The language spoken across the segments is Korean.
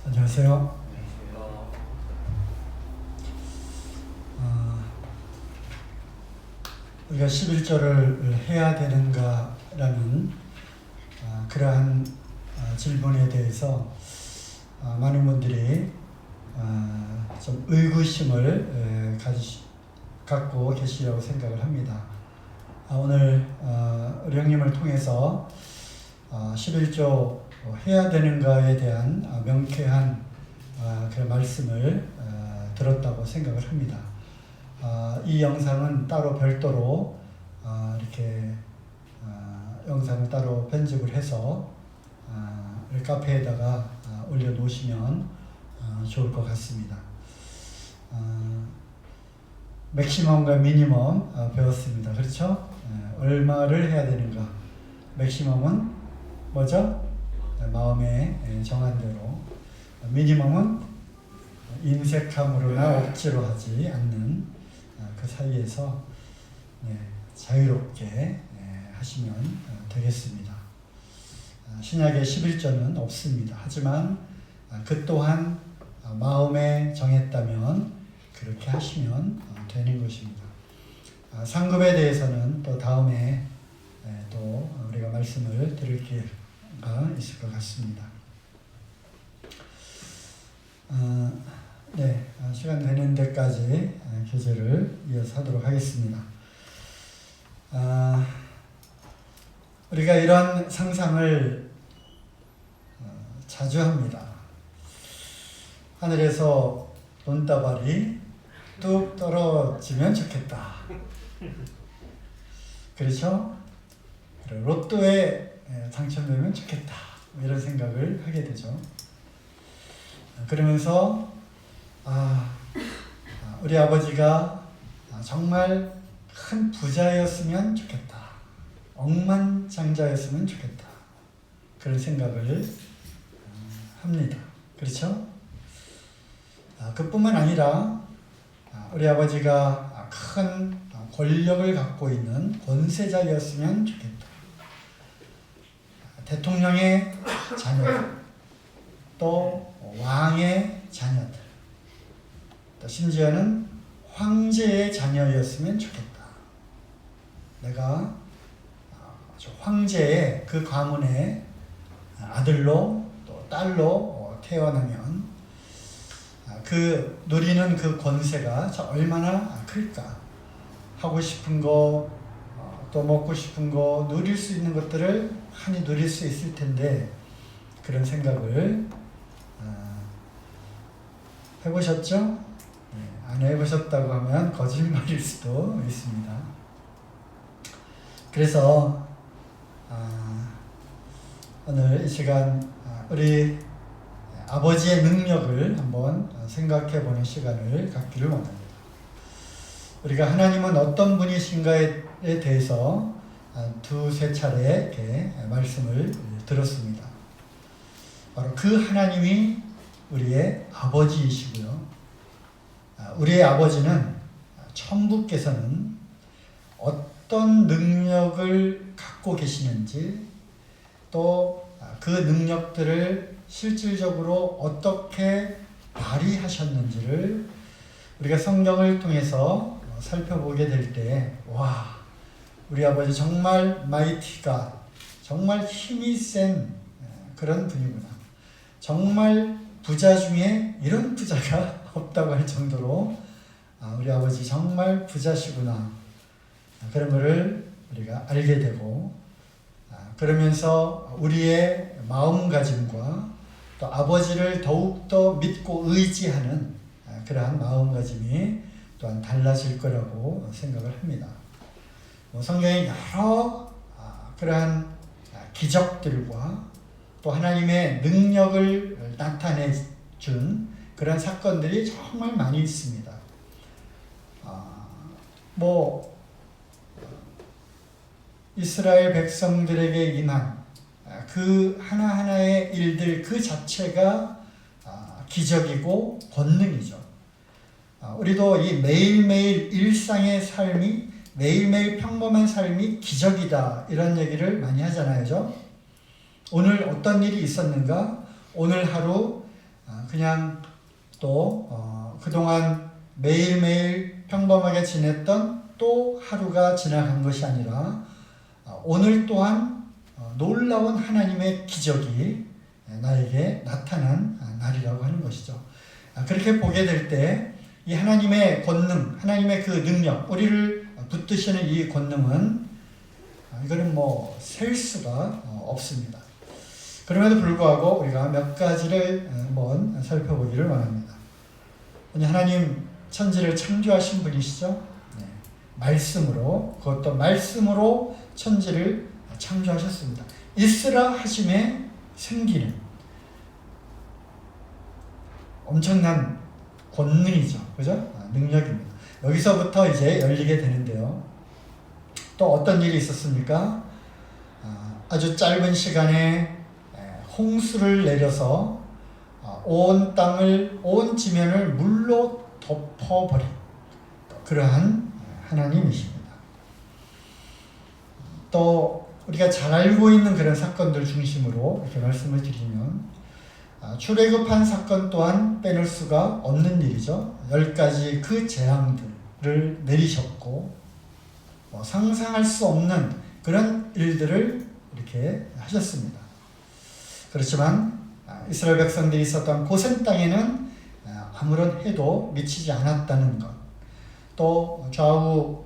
안녕하세요. 우리가 11조를 해야 되는가라는 그러한 질문에 대해서 많은 분들이 좀 의구심을 갖고 계시라고 생각을 합니다. 오늘 우리 형님을 통해서 11조 해야 되는가에 대한 명쾌한 그런 말씀을 들었다고 생각을 합니다. 이 영상은 따로 별도로 이렇게 영상을 따로 편집을 해서 카페에다가 올려놓으시면 좋을 것 같습니다. 맥시멈과 미니멈 배웠습니다. 그렇죠? 얼마를 해야 되는가? 맥시멈은 뭐죠? 마음에 정한 대로. 미니멈은 인색함으로나 억지로 하지 않는 그 사이에서 자유롭게 하시면 되겠습니다. 신약에 11조는 없습니다. 하지만 그 또한 마음에 정했다면 그렇게 하시면 되는 것입니다. 상급에 대해서는 또 다음에 또 우리가 말씀을 드릴 기회가 있을 것 같습니다. 시간 되는 데까지 교제를 이어서 하도록 하겠습니다. 우리가 이런 상상을 자주 합니다. 하늘에서 돈다발이 뚝 떨어지면 좋겠다. 그렇죠? 로또에 당첨되면 좋겠다. 이런 생각을 하게 되죠. 그러면서 우리 아버지가 정말 큰 부자였으면 좋겠다. 억만장자였으면 좋겠다. 그런 생각을 합니다. 그렇죠? 그뿐만 아니라 우리 아버지가 큰 권력을 갖고 있는 권세자였으면 좋겠다. 대통령의 자녀, 또 왕의 자녀들, 또 심지어는 황제의 자녀였으면 좋겠다. 내가 황제의 그 가문의 아들로 또 딸로 태어나면 그 누리는 그 권세가 얼마나 클까. 하고 싶은 거, 또 먹고 싶은 거, 누릴 수 있는 것들을 많이 누릴 수 있을 텐데 그런 생각을 해보셨죠? 안 해보셨다고 하면 거짓말일 수도 있습니다. 그래서 오늘 이 시간 우리 아버지의 능력을 한번 생각해 보는 시간을 갖기를 원합니다. 우리가 하나님은 어떤 분이신가에 대해서 두세 차례 이렇게 말씀을 들었습니다. 바로 그 하나님이 우리의 아버지이시고요. 우리의 아버지는 천부께서는 어떤 능력을 갖고 계시는지, 또 그 능력들을 실질적으로 어떻게 발휘하셨는지를 우리가 성경을 통해서 살펴보게 될 때, 와, 우리 아버지 정말 마이티가, 정말 힘이 센 그런 분이구나. 정말 부자 중에 이런 부자가 없다고 할 정도로 우리 아버지 정말 부자시구나. 그런 것을 우리가 알게 되고, 그러면서 우리의 마음가짐과 또 아버지를 더욱더 믿고 의지하는 그러한 마음가짐이 또한 달라질 거라고 생각을 합니다. 성경에 여러 그러한 기적들과 또 하나님의 능력을 나타내 준 그런 사건들이 정말 많이 있습니다. 이스라엘 백성들에게 임한 그 하나하나의 일들 그 자체가 기적이고 권능이죠. 우리도 이 매일매일 일상의 삶이, 매일매일 평범한 삶이 기적이다, 이런 얘기를 많이 하잖아요. 오늘 어떤 일이 있었는가? 오늘 하루 그냥 또 그동안 매일매일 평범하게 지냈던 또 하루가 지나간 것이 아니라 오늘 또한 놀라운 하나님의 기적이 나에게 나타난 날이라고 하는 것이죠. 그렇게 보게 될 때 이 하나님의 권능, 하나님의 그 능력, 우리를 붙드시는 이 권능은 이거는 뭐 셀 수가 없습니다. 그럼에도 불구하고 우리가 몇 가지를 한번 살펴보기를 원합니다. 하나님 천지를 창조하신 분이시죠. 네. 말씀으로, 그것도 말씀으로 천지를 창조하셨습니다. 있으라 하심에 생기는 엄청난 권능이죠. 그죠? 능력입니다. 여기서부터 이제 열리게 되는데요. 또 어떤 일이 있었습니까? 아주 짧은 시간에 홍수를 내려서 온 땅을, 온 지면을 물로 덮어버린 그러한 하나님이십니다. 또 우리가 잘 알고 있는 그런 사건들 중심으로 이렇게 말씀을 드리면 출애굽한 사건 또한 빼놓을 수가 없는 일이죠. 10가지 그 재앙들을 내리셨고 상상할 수 없는 그런 일들을 이렇게 하셨습니다. 그렇지만 이스라엘 백성들이 있었던 고센 땅에는 아무런 해도 미치지 않았다는 것, 또 좌우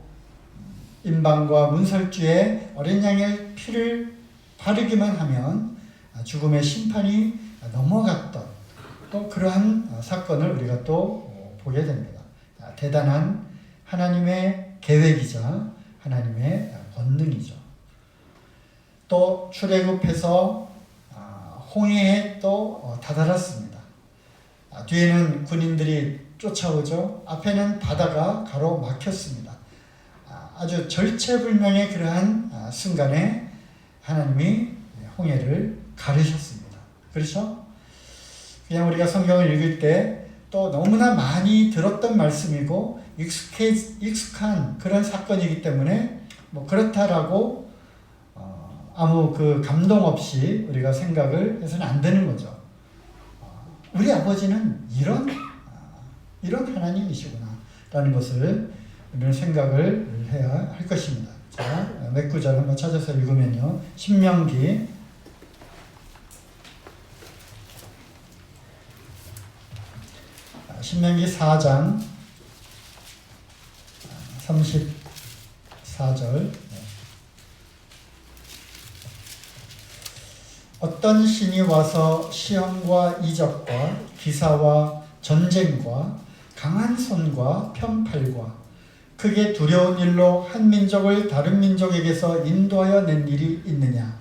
임방과 문설주에 어린 양의 피를 바르기만 하면 죽음의 심판이 넘어갔던 또 그러한 사건을 우리가 또 보게 됩니다. 대단한 하나님의 계획이자 하나님의 권능이죠. 또 출애굽해서 홍해에 또 다다랐습니다. 뒤에는 군인들이 쫓아오죠. 앞에는 바다가 가로막혔습니다. 아주 절체불명의 그러한 순간에 하나님이 홍해를 가르셨습니다. 그렇죠? 그냥 우리가 성경을 읽을 때 또 너무나 많이 들었던 말씀이고 익숙한 그런 사건이기 때문에 뭐 그렇다라고 아무 그 감동 없이 우리가 생각을 해서는 안 되는 거죠. 우리 아버지는 이런 하나님이시구나 라는 것을 우리는 생각을 해야 할 것입니다. 자, 몇 구절 한번 찾아서 읽으면요. 신명기 4장 34절. 어떤 신이 와서 시험과 이적과 기사와 전쟁과 강한 손과 편팔과 크게 두려운 일로 한 민족을 다른 민족에게서 인도하여 낸 일이 있느냐?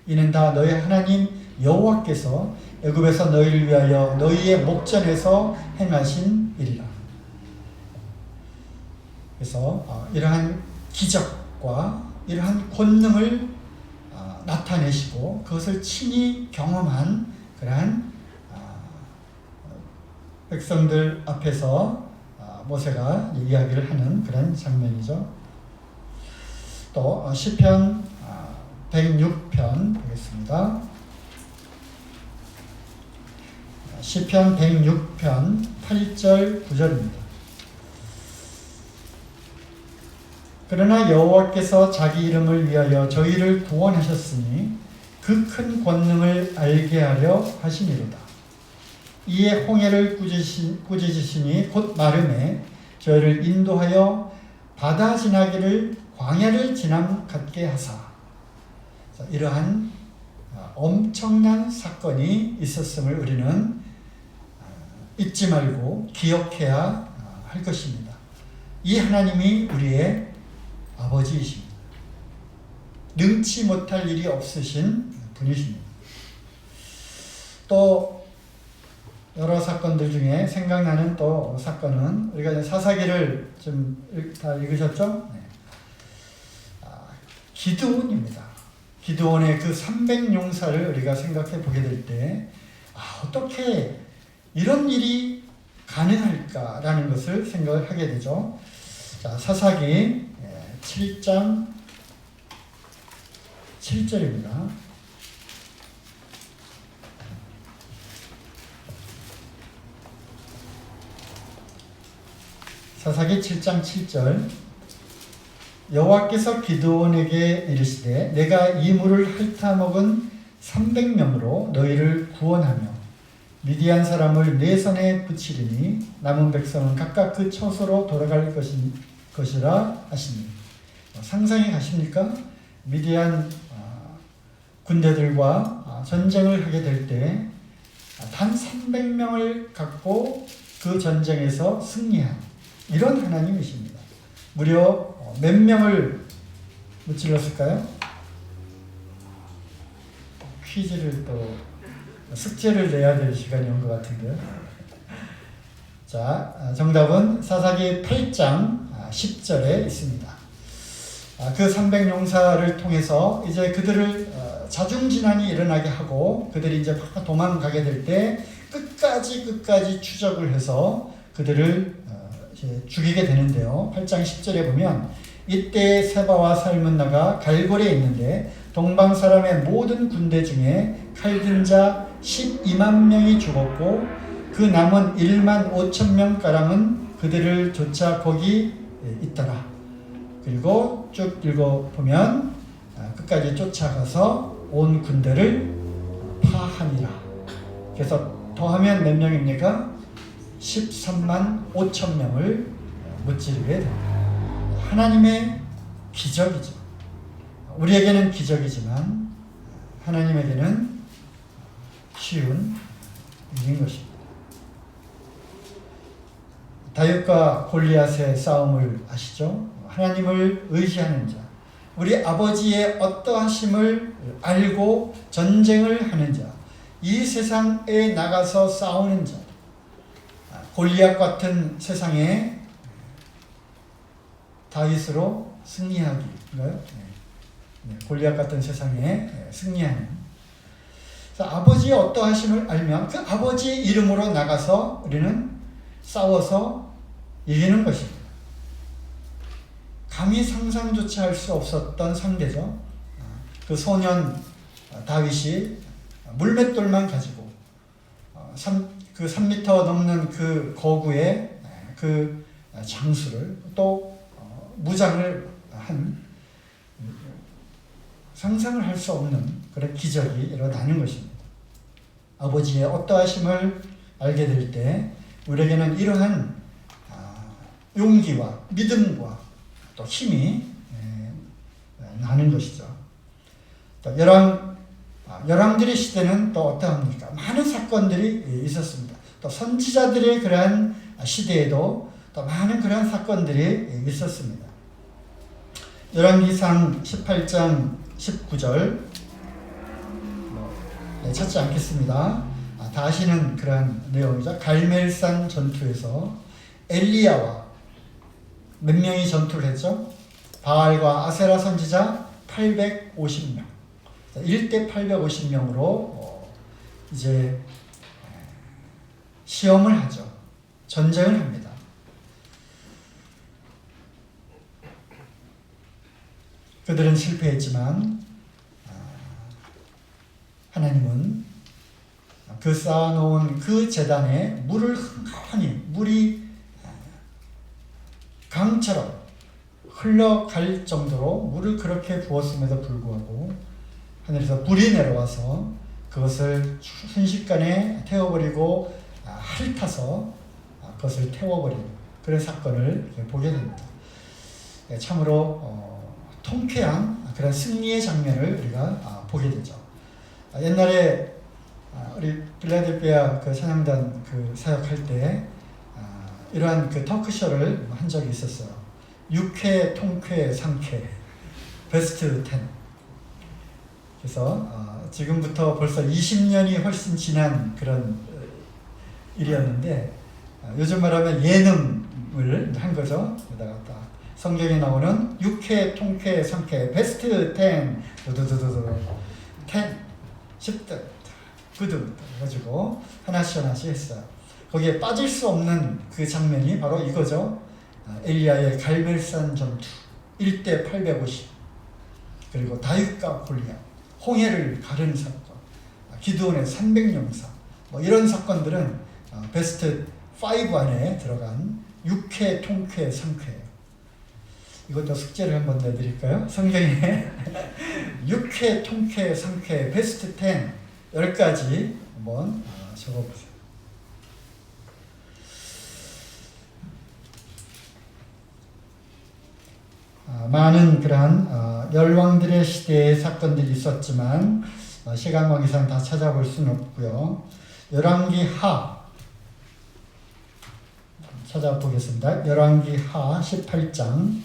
이는 다 너희 하나님 여호와께서 애굽에서 너희를 위하여 너희의 목전에서 행하신 일이라. 그래서 이러한 기적과 이러한 권능을 나타내시고 그것을 친히 경험한 그러한 백성들 앞에서 모세가 이야기를 하는 그런 장면이죠. 또 시편 106편 보겠습니다. 시편 106편 8절 9절입니다. 그러나 여호와께서 자기 이름을 위하여 저희를 구원하셨으니 그 큰 권능을 알게 하려 하시니로다. 이에 홍해를 꾸짖으시니 곧 마름에 저희를 인도하여 바다 지나기를 광야를 지남 같게 하사. 이러한 엄청난 사건이 있었음을 우리는 잊지 말고 기억해야 할 것입니다. 이 하나님이 우리의 아버지이십니다. 능치 못할 일이 없으신 분이십니다. 또 여러 사건들 중에 생각나는 또 사건은 우리가 사사기를 좀 다 읽으셨죠? 네. 기드온입니다. 기드온의 그 300용사를 우리가 생각해 보게 될 때 어떻게 이런 일이 가능할까라는 것을 생각을 하게 되죠. 자, 사사기 7장 7절입니다. 사사기 7장 7절 여호와께서 기드온에게 이르시되 내가 이 물을 핥아먹은 300명으로 너희를 구원하며 미디안 사람을 내 손에 붙이리니 남은 백성은 각각 그 처소로 돌아갈 것이라 하시니. 상상이 가십니까? 미디안 군대들과 전쟁을 하게 될 때 단 300명을 갖고 그 전쟁에서 승리한 이런 하나님이십니다. 무려 몇 명을 무찔렀을까요? 퀴즈를 또 숙제를 내야 될 시간이 온 것 같은데요. 자, 정답은 사사기 8장 10절에 있습니다. 그 300용사를 통해서 이제 그들을 자중진환이 일어나게 하고 그들이 이제 도망가게 될 때 끝까지 추적을 해서 그들을 죽이게 되는데요. 8장 10절에 보면 이때 세바와 살문나가 갈골에 있는데 동방 사람의 모든 군대 중에 칼든 자 12만 명이 죽었고 그 남은 1만 5천 명가량은 그들을 쫓아 거기 있더라. 그리고 쭉 읽어보면 끝까지 쫓아가서 온 군대를 파하니라. 그래서 더하면 몇 명입니까? 13만 5천 명을 무찌르게 됩니다. 하나님의 기적이죠. 우리에게는 기적이지만 하나님에게는 쉬운 일인 것입니다. 다윗과 골리앗의 싸움을 아시죠? 하나님을 의지하는 자, 우리 아버지의 어떠하심을 알고 전쟁을 하는 자, 이 세상에 나가서 싸우는 자, 골리앗 같은 세상에 다윗으로 승리하기인가요? 골리앗 같은 세상에 승리하는. 아버지의 어떠하심을 알면 그 아버지의 이름으로 나가서 우리는 싸워서 이기는 것입니다. 감히 상상조차 할 수 없었던 상대죠. 그 소년 다윗이 물맷돌만 가지고 그 3m 넘는 그 거구의 그 장수를 또 무장을 한 상상을 할 수 없는 그런 기적이 일어나는 것입니다. 아버지의 어떠하심을 알게 될 때 우리에게는 이러한 용기와 믿음과 또 힘이 나는 것이죠. 또 열왕들의 시대는 또 어떠합니까? 많은 사건들이 있었습니다. 또 선지자들의 그러한 시대에도 또 많은 그러한 사건들이 있었습니다. 열왕기상 18장 19절 찾지 않겠습니다. 다 아시는 그러한 내용이죠. 갈멜산 전투에서 엘리야와 몇 명이 전투를 했죠? 바알과 아세라 선지자 850명. 1대 850명으로 이제 시험을 하죠. 전쟁을 합니다. 그들은 실패했지만 하나님은 그 쌓아놓은 그 제단에 물을 흥건히 물이 강처럼 흘러갈 정도로 물을 그렇게 부었음에도 불구하고 하늘에서 불이 내려와서 그것을 순식간에 태워버리고 핥아서 그것을 태워버리는 그런 사건을 보게 됩니다. 참으로 통쾌한 그런 승리의 장면을 우리가 보게 되죠. 옛날에 우리 필라델피아 그 찬양단 그 사역할 때 이러한 그 토크쇼를 한 적이 있었어요. 6회, 통쾌, 상쾌, 베스트 10. 그래서 지금부터 벌써 20년이 훨씬 지난 그런 일이었는데 요즘 말하면 예능을 한 거죠. 그러다가 성경에 나오는 6회, 통쾌, 상쾌, 베스트 10, 두두두두두 10, 10등, 9등 해가지고 하나씩 했어요. 거기에 빠질 수 없는 그 장면이 바로 이거죠. 엘리야의 갈멜산 전투 1대 850, 그리고 다윗과 골리앗, 홍해를 가르는 사건, 기드온의 300용사, 이런 사건들은 베스트 5 안에 들어간 육회, 통쾌, 상쾌. 이것도 숙제를 한번 내드릴까요? 성경에 육회, 통쾌, 상쾌, 베스트 10, 10가지 한번 적어보세요. 많은 그러한 열왕들의 시대의 사건들이 있었지만 시간 관계상 다 찾아볼 수는 없고요. 열왕기 하 찾아보겠습니다. 열왕기 하 18장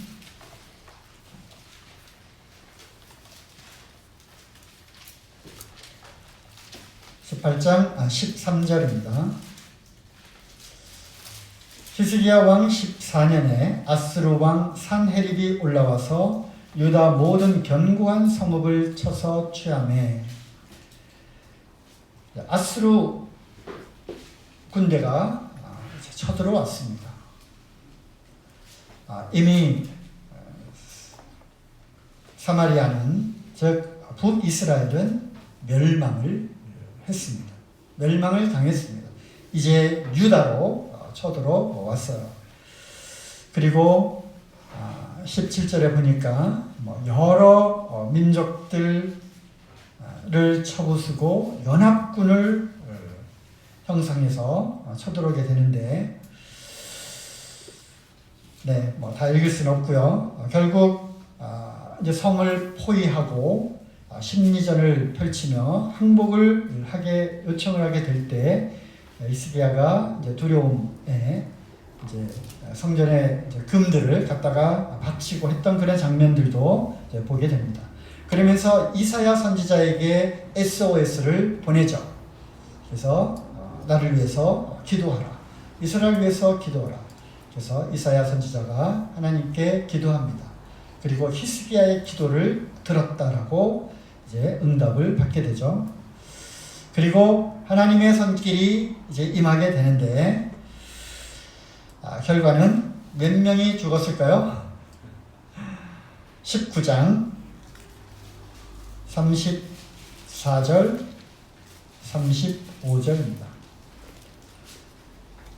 13절입니다. 히스기야 왕 14년에 아스루 왕 산헤립이 올라와서 유다 모든 견고한 성읍을 쳐서 취하매, 아스루 군대가 쳐들어왔습니다. 이미 사마리아는, 즉 북이스라엘은 멸망을 했습니다. 멸망을 당했습니다. 이제 유다로 쳐들어왔어요. 그리고 17절에 보니까 여러 민족들을 쳐부수고 연합군을 형성해서 쳐들어오게 되는데, 다 읽을 수는 없고요. 결국 이제 성을 포위하고 심리전을 펼치며 항복을 하게 요청을 하게 될 때, 히스기야가 이제 두려움에 이제 성전의 이제 금들을 갖다가 바치고 했던 그런 장면들도 이제 보게 됩니다. 그러면서 이사야 선지자에게 SOS를 보내죠. 그래서 나를 위해서 기도하라. 이스라엘 위해서 기도하라. 그래서 이사야 선지자가 하나님께 기도합니다. 그리고 히스기야의 기도를 들었다라고 이제 응답을 받게 되죠. 그리고 하나님의 손길이 이제 임하게 되는데, 결과는 몇 명이 죽었을까요? 19장 34절 35절입니다.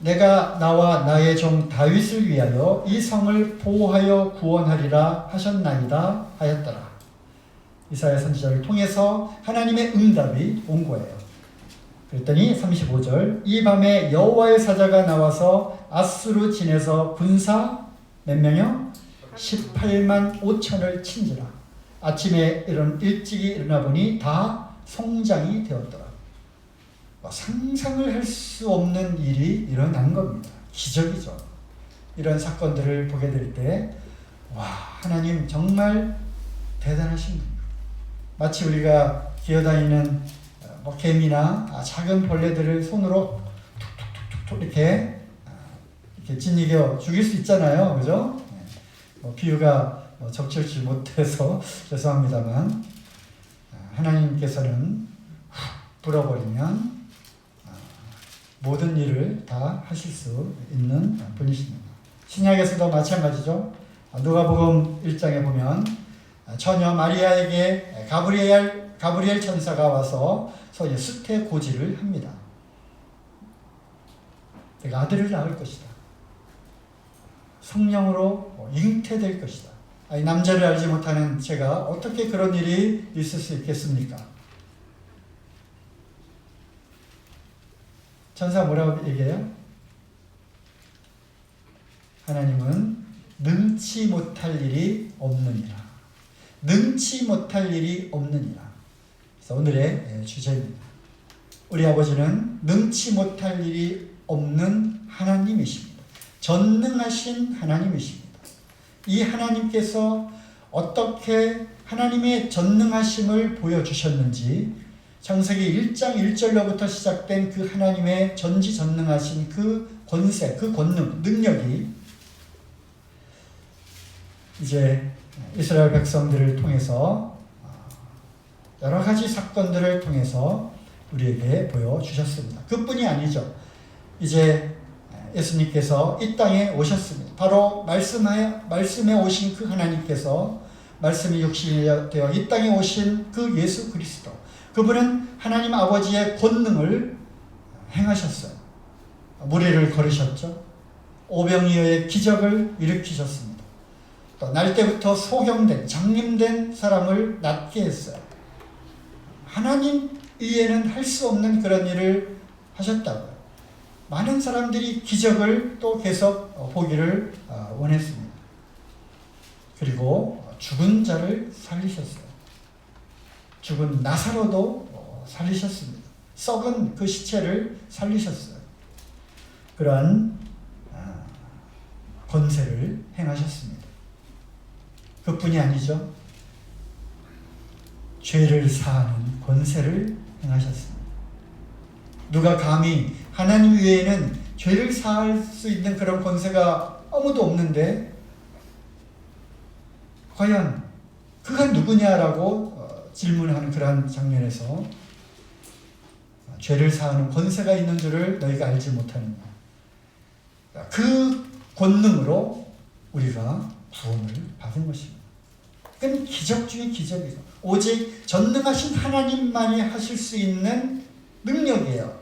내가 나와 나의 종 다윗을 위하여 이 성을 보호하여 구원하리라 하셨나이다 하였더라. 이사야 선지자를 통해서 하나님의 응답이 온 거예요. 그랬더니 35절, 이 밤에 여호와의 사자가 나와서 아수르 진에서 군사 몇 명이요? 18만 5천을 친지라. 아침에 일찍이 일어나 보니 다 송장이 되었더라. 상상을 할 수 없는 일이 일어난 겁니다. 기적이죠. 이런 사건들을 보게 될 때, 와, 하나님 정말 대단하신 분이에요. 마치 우리가 기어다니는 개미나 작은 벌레들을 손으로 툭툭툭툭 이렇게 짓이겨 죽일 수 있잖아요. 그죠? 비유가 적절치 못해서 죄송합니다만, 하나님께서는 불어버리면 모든 일을 다 하실 수 있는 분이십니다. 신약에서도 마찬가지죠. 누가복음 1장에 보면 처녀 마리아에게 가브리엘 천사가 와서 소위 수태고지를 합니다. 내가 아들을 낳을 것이다. 성령으로 잉태될 것이다. 아니, 남자를 알지 못하는 제가 어떻게 그런 일이 있을 수 있겠습니까? 천사 뭐라고 얘기해요? 하나님은 능치 못할 일이 없느니라. 능치 못할 일이 없느니라. 그래서 오늘의 주제입니다. 우리 아버지는 능치 못할 일이 없는 하나님이십니다. 전능하신 하나님이십니다. 이 하나님께서 어떻게 하나님의 전능하심을 보여주셨는지, 창세기 1장 1절로부터 시작된 그 하나님의 전지전능하신 그 권세, 그 권능, 능력이 이제 이스라엘 백성들을 통해서 여러 가지 사건들을 통해서 우리에게 보여주셨습니다. 그뿐이 아니죠. 이제 예수님께서 이 땅에 오셨습니다. 바로 말씀에 오신 그 하나님께서 말씀이 육신이 되어 이 땅에 오신 그 예수 그리스도, 그분은 하나님 아버지의 권능을 행하셨어요. 무리를 걸으셨죠. 오병이어의 기적을 일으키셨습니다. 또 날 때부터 소경된, 장님된 사람을 낫게 했어요. 하나님 이외에는 할 수 없는 그런 일을 하셨다고요. 많은 사람들이 기적을 또 계속 보기를 원했습니다. 그리고 죽은 자를 살리셨어요. 죽은 나사로도 살리셨습니다. 썩은 그 시체를 살리셨어요. 그러한 권세를 행하셨습니다. 그뿐이 아니죠. 죄를 사하는 권세를 행하셨습니다. 누가 감히 하나님 외에는 죄를 사할 수 있는 그런 권세가 아무도 없는데 과연 그가 누구냐라고 질문하는 그러한 장면에서 죄를 사하는 권세가 있는 줄을 너희가 알지 못하느냐. 그 권능으로 우리가 구원을 받은 것입니다. 그건 기적 중의 기적이죠. 오직 전능하신 하나님만이 하실 수 있는 능력이에요.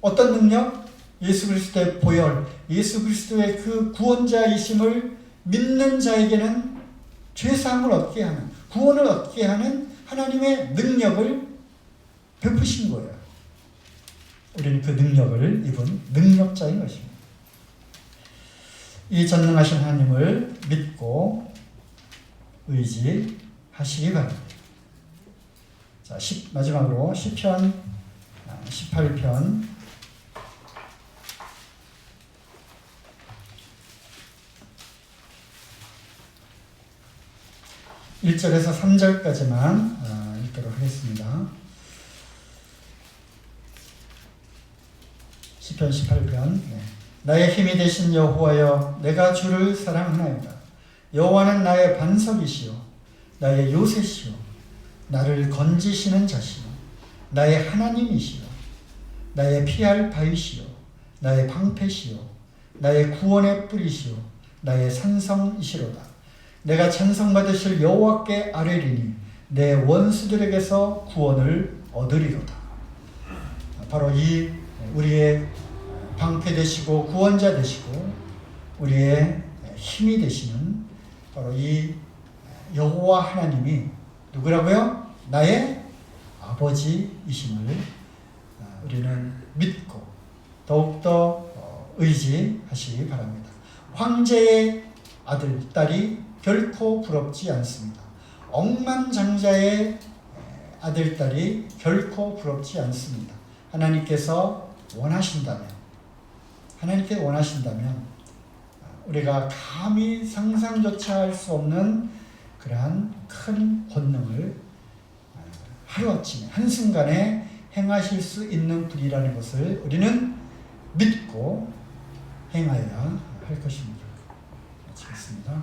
어떤 능력? 예수 그리스도의 보혈, 예수 그리스도의 그 구원자이심을 믿는 자에게는 죄사함을 얻게 하는, 구원을 얻게 하는 하나님의 능력을 베푸신 거예요. 우리는 그 능력을 입은 능력자인 것입니다. 이 전능하신 하나님을 믿고 의지하시기 바랍니다. 자, 마지막으로 시편 18편 1절에서 3절까지만 읽도록 하겠습니다. 시편 18편. 나의 힘이 되신 여호와여, 내가 주를 사랑하나이다. 여호와는 나의 반석이시요 나의 요새시요 나를 건지시는 자시요 나의 하나님이시요 나의 피할 바위시요 나의 방패시요 나의 구원의 뿌리시요 나의 산성이시로다. 내가 찬송받으실 여호와께 아뢰리니 내 원수들에게서 구원을 얻으리로다. 바로 이 우리의 방패 되시고 구원자 되시고 우리의 힘이 되시는 바로 이 여호와 하나님이 누구라고요? 나의 아버지이심을 우리는 믿고 더욱더 의지하시기 바랍니다. 황제의 아들, 딸이 결코 부럽지 않습니다. 억만장자의 아들, 딸이 결코 부럽지 않습니다. 하나님께서 원하신다면 우리가 감히 상상조차 할 수 없는 그러한 큰 권능을 하루아침에 한순간에 행하실 수 있는 분이라는 것을 우리는 믿고 행하여야 할 것입니다. 마치겠습니다.